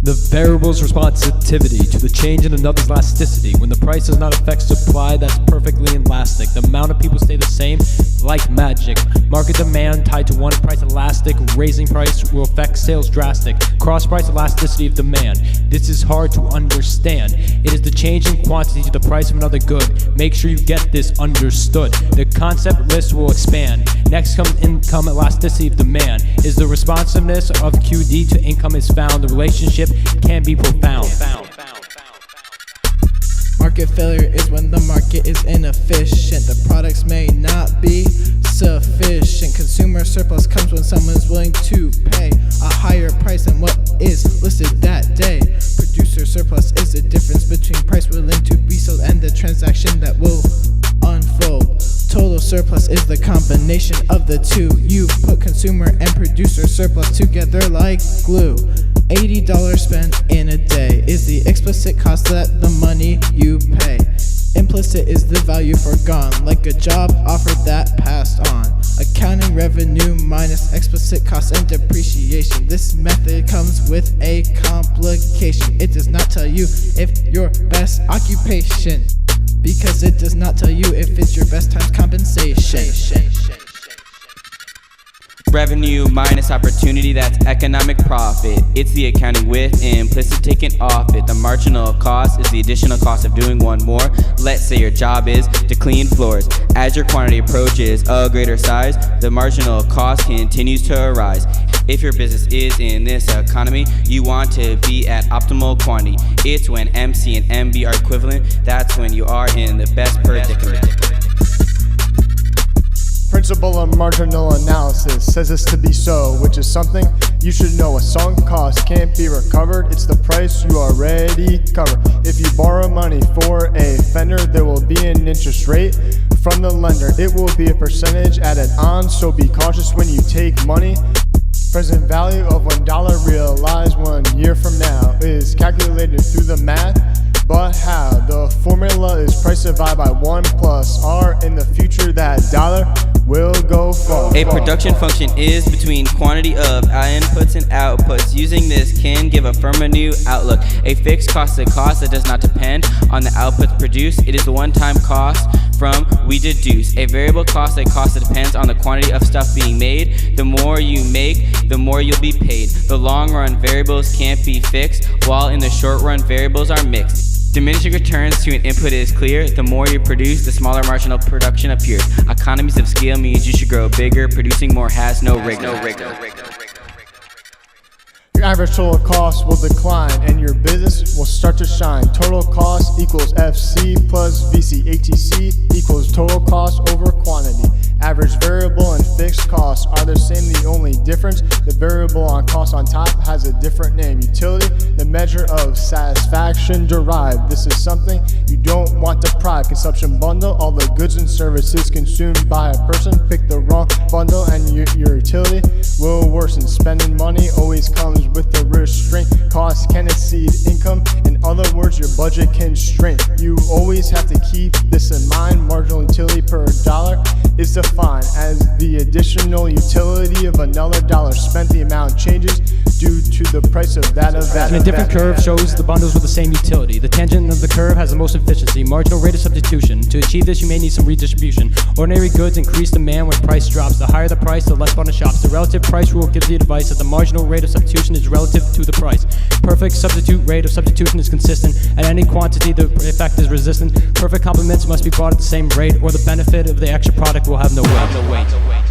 The variable's responsivity to the change in another's elasticity. When the price does not affect supply, that's perfectly elastic. The amount of people stay the same, like magic. Market demand tied to one price elastic. Raising price will affect sales drastic. Cross price elasticity of demand. This is hard to understand. It is the change in quantity to the price of another good. Make sure you get this understood. The concept list will expand. Next comes income elasticity of demand. Is the responsiveness of QD to income is found. The relationship can be profound. Market failure is when the market is inefficient. The products may not be sufficient. Consumer surplus comes when someone is willing to pay a higher price than what is listed that day. Producer surplus is the difference between price willing to be sold and the transaction that will unfold. Total surplus is the combination of the two. You put consumer and producer surplus together like glue. $80 spent in a day is the explicit cost that the money you pay. Implicit is the value foregone, like a job offered that passed on. Accounting revenue minus explicit cost and depreciation. This method comes with a complication. It does not tell you if your best occupation, because it does not tell you if it's your best times compensation. Revenue minus opportunity, that's economic profit. It's the accounting with implicit taken off it. The marginal cost is the additional cost of doing one more. Let's say your job is to clean floors. As your quantity approaches a greater size, the marginal cost continues to arise. If your business is in this economy, you want to be at optimal quantity. It's when MC and MB are equivalent, that's when you are in the best predicament. Principle of marginal analysis says this to be so, which is something you should know. A sunk cost can't be recovered, it's the price you already cover. If you borrow money for a fender, there will be an interest rate from the lender. It will be a percentage added on, so be cautious when you take money. Present value of $1 realized 1 year from now is calculated through the math. But how? The formula is price divided by 1 plus R. In the future, that dollar will go far. A production function is between quantity of inputs and outputs. Using this can give a firm a new outlook. A fixed cost is a cost that does not depend on the outputs produced. It is the one-time cost from we deduce. A variable cost is a cost that depends on the quantity of stuff being made. The more you make, the more you'll be paid. The long-run variables can't be fixed, while in the short-run variables are mixed. Diminishing returns to an input is clear. The more you produce, the smaller marginal production appears. Economies of scale means you should grow bigger. Producing more has no rigor. Your average total cost will decline and your business will start to shine. Total cost equals FC plus VC. ATC equals total cost over quantity. Average variable and fixed costs are the same. The only difference, the variable on cost on top has a different name. Utility, the measure of satisfaction derived. This is something you don't want to deprive. Consumption bundle, all the goods and services consumed by a person. Pick the wrong bundle and your utility will worsen. Spending money always comes with the restraint. Costs can exceed income. In other words, your budget constraint. You always have to keep this in mind. Marginal utility per dollar is defined as the additional utility of another dollar spent. The amount changes due to the price of that event. And a different curve shows the bundles with the same utility. The tangent of the curve has the most efficiency. Marginal rate of substitution. To achieve this, you may need some redistribution. Ordinary goods increase demand when price drops. The higher the price, the less bundle shops. The relative price rule gives the advice that the marginal rate of substitution is relative to the price. Perfect substitute rate of substitution is consistent. At any quantity, the effect is resistant. Perfect complements must be bought at the same rate, or the benefit of the extra product will have no weight.